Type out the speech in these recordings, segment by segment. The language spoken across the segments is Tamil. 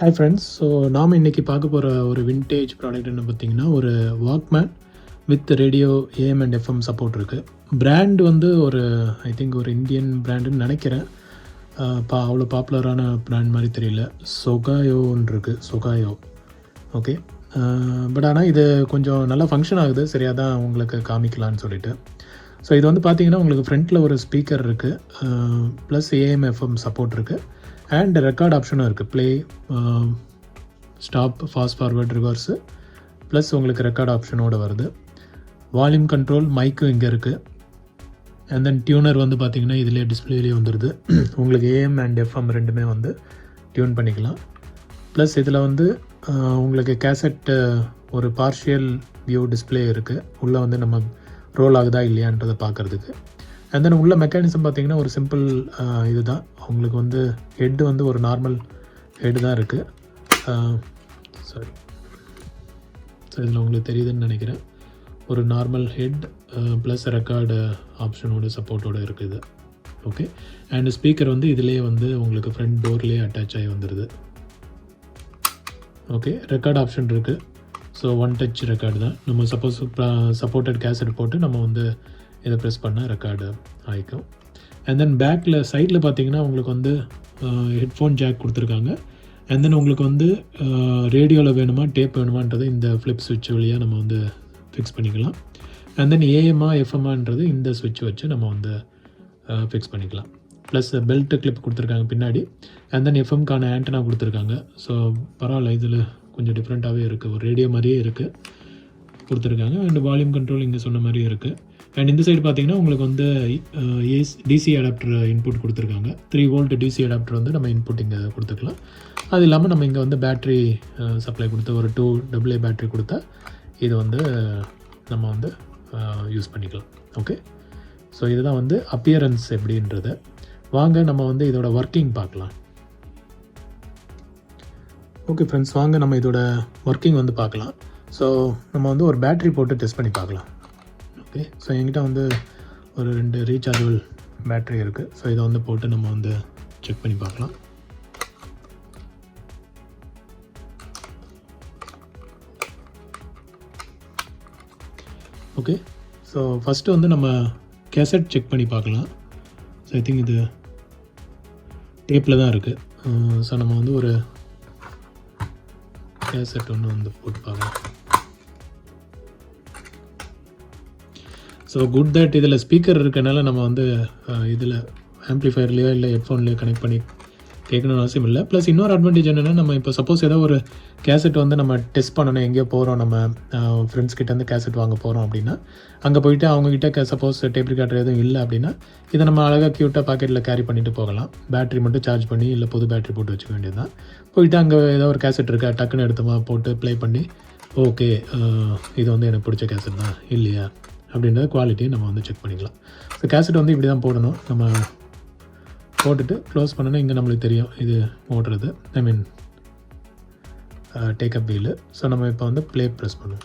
Hi friends. ஸோ நாம் இன்றைக்கி பார்க்க போகிற ஒரு விண்டேஜ் ப்ராடக்ட் என்ன பார்த்தீங்கன்னா, ஒரு Walkman with radio AM and FM support இருக்குது. பிராண்ட் வந்து ஒரு ஐ திங்க் ஒரு இந்தியன் பிராண்டுன்னு நினைக்கிறேன். அவ்வளோ பாப்புலரான பிராண்ட் மாதிரி தெரியல. சொகாயோன்னு இருக்குது, சொகாயோ. ஓகே. பட் ஆனால் இது கொஞ்சம் நல்லா ஃபங்க்ஷன் ஆகுது. சரியாக தான் உங்களுக்கு காமிக்கலான்னு சொல்லிட்டு. ஸோ இது வந்து பார்த்தீங்கன்னா உங்களுக்கு ஃப்ரண்ட்டில் ஒரு ஸ்பீக்கர் இருக்குது, ப்ளஸ் ஏஎம் எஃப்எம் சப்போர்ட் இருக்குது, அண்ட் ரெக்கார்ட் ஆப்ஷனும் இருக்குது. Play, stop, fast forward, reverse, plus உங்களுக்கு ரெக்கார்ட் ஆப்ஷனோடு வருது. வால்யூம் கண்ட்ரோல் மைக்கும் இங்கே இருக்குது. அண்ட் தென் டியூனர் வந்து பார்த்திங்கன்னா இதிலே டிஸ்பிளேலேயே வந்துடுது. உங்களுக்கு ஏஎம் அண்ட் எஃப்எம் ரெண்டுமே வந்து டியூன் பண்ணிக்கலாம். ப்ளஸ் இதில் வந்து உங்களுக்கு கேசட் ஒரு பார்ஷியல் வியூ டிஸ்பிளே இருக்குது. உள்ளே வந்து நம்ம ரோல் ஆகுதா இல்லையான்றதை பார்க்குறதுக்கு. அண்ட் தென் உள்ள மெக்கானிசம் பார்த்திங்கன்னா ஒரு சிம்பிள் இது தான். உங்களுக்கு வந்து ஹெட்டு வந்து ஒரு நார்மல் ஹெட்டு தான் இருக்குது. சாரி, ஸோ இதில் உங்களுக்கு தெரியுதுன்னு நினைக்கிறேன். ஒரு நார்மல் ஹெட் ப்ளஸ் ரெக்கார்டு ஆப்ஷனோட சப்போர்ட்டோடு இருக்குது. ஓகே. அண்ட் ஸ்பீக்கர் வந்து இதிலே வந்து உங்களுக்கு ஃப்ரண்ட் டோர்லேயே அட்டாச் ஆகி வந்துடுது. ஓகே. ரெக்கார்ட் ஆப்ஷன் இருக்குது. ஸோ ஒன் டச் ரெக்கார்டு தான். நம்ம சப்போஸ் சப்போர்ட்டட் கேசட் போட்டு நம்ம வந்து இதை ப்ரெஸ் பண்ணால் ரெக்கார்டு ஆகிக்கும். அண்ட் தென் பேக்கில் சைடில் பார்த்தீங்கன்னா உங்களுக்கு வந்து ஹெட்ஃபோன் ஜாக் கொடுத்துருக்காங்க. அண்ட் தென் உங்களுக்கு வந்து ரேடியோவில் வேணுமா டேப் வேணுமான்றது இந்த ஃப்ளிப் சுவிட்ச் வழியாக நம்ம வந்து ஃபிக்ஸ் பண்ணிக்கலாம். அண்ட் தென் ஏஎம்ஆ எஃப்எம்ஆன்றது இந்த சுவிட்ச் வச்சு நம்ம வந்து ஃபிக்ஸ் பண்ணிக்கலாம். ப்ளஸ் பெல்ட் கிளிப் கொடுத்துருக்காங்க பின்னாடி. அண்ட் தென் எஃப்எம்கான ஆண்டனா கொடுத்துருக்காங்க. ஸோ பரவாயில்ல, இதில் கொஞ்சம் டிஃப்ரெண்ட்டாகவே இருக்குது. ஒரு ரேடியோ மாதிரியே இருக்குது கொடுத்துருக்காங்க. அண்ட் வால்யூம் கண்ட்ரோல் இங்கே சொன்ன மாதிரியே இருக்குது. அண்ட் இந்த சைடு பார்த்தீங்கன்னா உங்களுக்கு வந்து டிசி அடாப்டர் இன்புட் கொடுத்துருக்காங்க. 3 வோல்ட் டிசி அடாப்டர் வந்து நம்ம இன்புட் இங்கே கொடுத்துக்கலாம். அது இல்லாமல் நம்ம இங்கே வந்து பேட்ரி சப்ளை கொடுத்து ஒரு 2 AA பேட்ரி கொடுத்தா இது வந்து நம்ம வந்து யூஸ் பண்ணிக்கலாம். ஓகே. ஸோ இதுதான் வந்து அப்பியரன்ஸ் எப்படின்றது. வாங்க நம்ம வந்து இதோட ஒர்க்கிங் பார்க்கலாம். ஓகே ஃப்ரெண்ட்ஸ், வாங்க நம்ம இதோட ஒர்க்கிங் வந்து பார்க்கலாம். ஸோ நம்ம வந்து ஒரு பேட்ரி போட்டு டெஸ்ட் பண்ணி பார்க்கலாம். ஓகே. ஸோ என்கிட்ட வந்து ஒரு 2 ரீசார்ஜபிள் பேட்ரி இருக்குது. ஸோ இதை வந்து போட்டு நம்ம வந்து செக் பண்ணி பார்க்கலாம். ஓகே. ஸோ ஃபஸ்ட்டு வந்து நம்ம கேசட் செக் பண்ணி பார்க்கலாம். ஸோ ஐ திங்க் இது டேப்பில் தான் இருக்குது. ஸோ நம்ம வந்து ஒரு கேசட் ஒன்று வந்து போட்டு பார்க்கலாம். ஸோ குட் தட் இதில் ஸ்பீக்கர் இருக்கனால நம்ம வந்து இதில் ஆம்ப்ளிஃபயர்லேயோ இல்லை ஹெட்ஃபோன்லேயோ கனெக்ட் பண்ணி கேட்கணும்னு அவசியம் இல்லை. ப்ளஸ் இன்னொரு அட்வான்டேஜ் என்னென்னா, நம்ம இப்போ சப்போஸ் ஏதோ ஒரு கேசட் வந்து நம்ம டெஸ்ட் பண்ணணும், எங்கேயோ போகிறோம், நம்ம ஃப்ரெண்ட்ஸ் கிட்டேருந்து கேசட் வாங்க போகிறோம் அப்படின்னா, அங்கே போயிட்டு அவங்கக்கிட்ட சப்போஸ் டேப் ரெக்கார்டர் எதுவும் இல்லை அப்படின்னா இதை நம்ம அழகாக க்யூட்டாக பாக்கெட்டில் கேரி பண்ணிட்டு போகலாம். பேட்ரி மட்டும் சார்ஜ் பண்ணி இல்லை புது பேட்ரி போட்டு வச்சுக்க வேண்டியது தான். போயிட்டு அங்கே ஏதோ ஒரு கேசட் இருக்கா டக்குன்னு எடுத்தோமா போட்டு ப்ளே பண்ணி ஓகே இது வந்து எனக்கு பிடிச்ச கேசட் தான் இல்லையா அப்படின்றத குவாலிட்டியை நம்ம வந்து செக் பண்ணிக்கலாம். ஸோ கேசட் வந்து இப்படி தான் போடணும். நம்ம போட்டுட்டு க்ளோஸ் பண்ணோன்னா இங்கே நம்மளுக்கு தெரியும் இது ஓடுறது, ஐ மீன் டேக்கப் வீலு. ஸோ நம்ம இப்போ வந்து ப்ளே ப்ரெஸ் பண்ணுவோம்.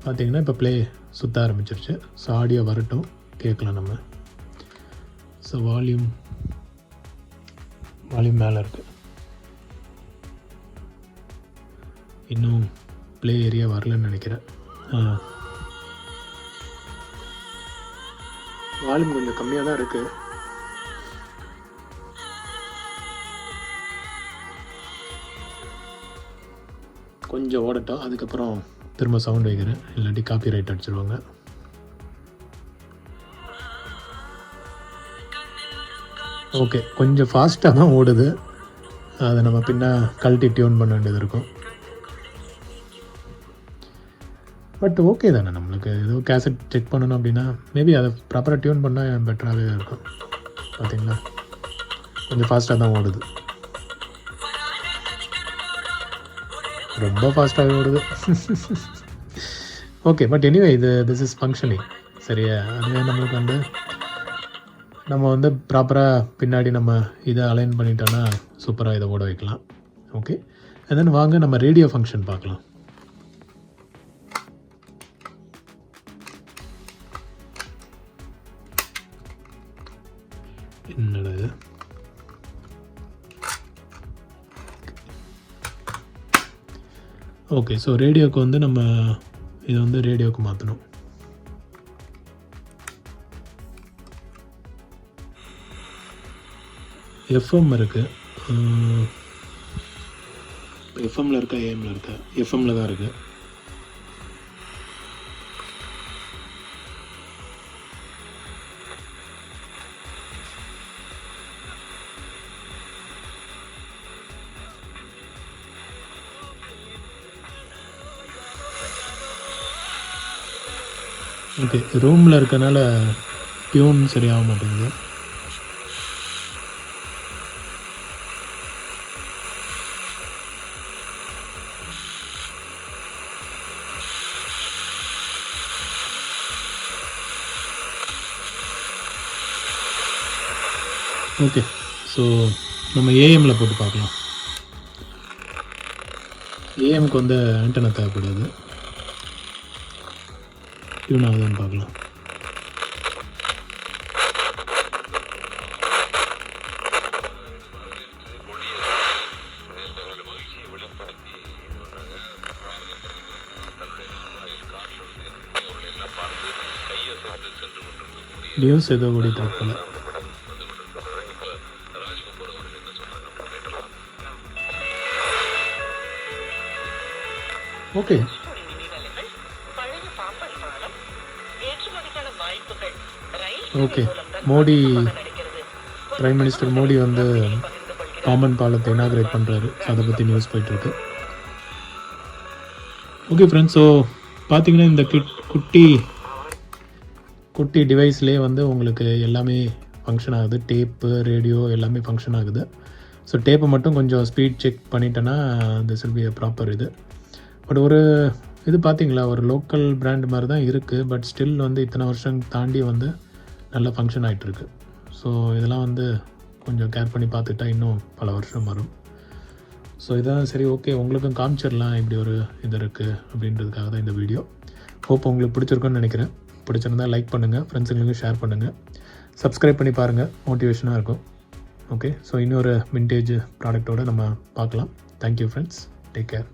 பார்த்திங்கன்னா இப்போ ப்ளே சுற்ற ஆரம்பிச்சிருச்சு. ஸோ ஆடியோ வரட்டும், கேட்கலாம் நம்ம. ஸோ வால்யூம் மேலே இருக்குது. இன்னும் ப்ளே ஏரியா வரலன்னு நினைக்கிறேன். வால்யூம் கொஞ்சம் கம்மியாக தான் இருக்குது. கொஞ்சம் ஓடட்டும், அதுக்கப்புறம் திரும்ப சவுண்ட் வைக்கிறேன், இல்லாட்டி காப்பி ரைட் அடிச்சிருவாங்க. ஓகே. கொஞ்சம் ஃபாஸ்ட்டாக தான் ஓடுது. அதை நம்ம பின்ன கழட்டி டியூன் பண்ண வேண்டியது இருக்கும். பட் ஓகே தானே, நம்மளுக்கு ஏதோ கேசட் செக் பண்ணணும் அப்படின்னா மேபி அதை ப்ராப்பராக டியூன் பண்ணால் பெட்டராகவே இருக்கும். பார்த்திங்களா, கொஞ்சம் ஃபாஸ்ட்டாக தான் ஓடுது. ரொம்ப ஃபாஸ்ட்டாகவே ஓடுது. Okay. But anyway this is functioning. சரியா, அதுவே நம்மளுக்கு வந்து நம்ம வந்து ப்ராப்பராக பின்னாடி நம்ம இதை அலைன் பண்ணிட்டோன்னா சூப்பராக இதை ஓட வைக்கலாம். ஓகே. அண்ட் தென் வாங்க நம்ம ரேடியோ ஃபங்க்ஷன் பார்க்கலாம். என்னடா இது? ஓகே. ஸோ ரேடியோவுக்கு வந்து நம்ம இதை வந்து ரேடியோவுக்கு மாற்றணும். எஃப்எம் இருக்குது. எஃப்எம்மில் இருக்கா ஏஎம்மில் இருக்கா? எஃப்எம்மில் தான் இருக்குது. ஓகே. ரூமில் இருக்கனால டியூன் சரியாக மாட்டேங்குது. ஓகே. ஸோ நம்ம ஏஎம்மில் போட்டு பார்க்கலாம். ஏஎம்க்கு வந்து ஆண்டனா தேவைப்படாது. டியூன் ஆகுதான்னு பார்க்கலாம். நியூஸ் ஏதோ ஓடிட்டு இருக்கல. Okay. Okay. Modi prime minister Modi வந்து காமன் பாலத்தை இனாகிரேட் பண்ணுறாரு. அதை பற்றி நியூஸ் போயிட்டுருக்கு. ஓகே ஃப்ரெண்ட்ஸ், ஸோ பார்த்தீங்கன்னா இந்த குட்டி டிவைஸ்லேயே வந்து உங்களுக்கு எல்லாமே ஃபங்க்ஷன் ஆகுது. டேப்பு, ரேடியோ எல்லாமே ஃபங்க்ஷன் ஆகுது. ஸோ டேப்பை மட்டும் கொஞ்சம் ஸ்பீட் செக் பண்ணிட்டேன்னா this will be a proper இது. பட் ஒரு இது பார்த்தீங்களா, ஒரு லோக்கல் பிராண்ட் மாதிரி தான் இருக்குது. பட் ஸ்டில் வந்து இத்தனை வருஷம் தாண்டி வந்து நல்லா ஃபங்க்ஷன் ஆகிட்டுருக்கு. ஸோ இதெல்லாம் வந்து கொஞ்சம் கேர் பண்ணி பார்த்துட்டா இன்னும் பல வருஷம் வரும். ஸோ இதான் சரி. ஓகே, உங்களுக்கும் காமிச்சிடலாம் இப்படி ஒரு இது இருக்குது அப்படின்றதுக்காக தான் இந்த வீடியோ. ஹோப் உங்களுக்கு பிடிச்சிருக்குன்னு நினைக்கிறேன். பிடிச்சிருந்தால் லைக் பண்ணுங்கள், ஃப்ரெண்ட்ஸுங்களுக்கு ஷேர் பண்ணுங்கள், சப்ஸ்கிரைப் பண்ணி பாருங்கள், மோட்டிவேஷனாக இருக்கும். ஓகே, ஸோ இன்னொரு விண்டேஜ் ப்ராடக்ட்டோடு நம்ம பார்க்கலாம். Thank you friends, take care.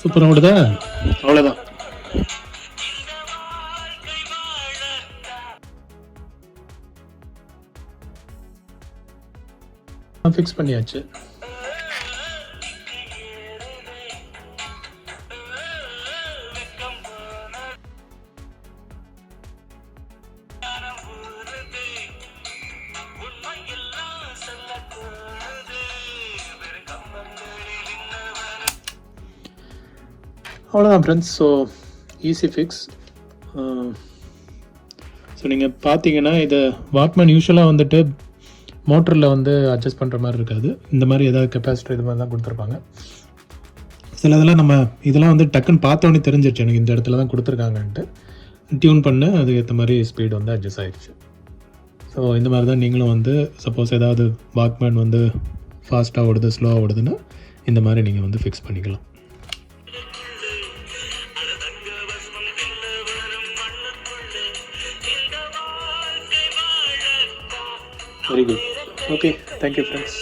சூப்பராக ஓடுதா? அவ்வளோதான். ஃபிக்ஸ் பண்ணியாச்சு. அவ்வளோதான் friends. So easy fix. So நீங்கள் பார்த்தீங்கன்னா இது வாக்மேன் யூஸ்வலாக வந்துட்டு மோட்டரில் வந்து அட்ஜஸ்ட் பண்ணுற மாதிரி இருக்காது. இந்த மாதிரி ஏதாவது கெப்பாசிட்டர் இது மாதிரி தான் கொடுத்துருப்பாங்க. சில இதெல்லாம் வந்து டக்குன்னு பார்த்தோன்னே தெரிஞ்சிருச்சு எனக்கு இந்த இடத்துல தான் கொடுத்துருக்காங்கன்ட்டு. டியூன் பண்ண அதுக்கேற்ற மாதிரி ஸ்பீடு வந்து அட்ஜஸ்ட் ஆகிடுச்சு. ஸோ இந்த மாதிரி தான் நீங்களும் வந்து சப்போஸ் ஏதாவது வாக்மேன் வந்து ஃபாஸ்ட்டாக ஓடுது ஸ்லோவாக ஓடுதுன்னா இந்த மாதிரி நீங்கள் வந்து ஃபிக்ஸ் பண்ணிக்கலாம். Very good. Okay, thank you friends.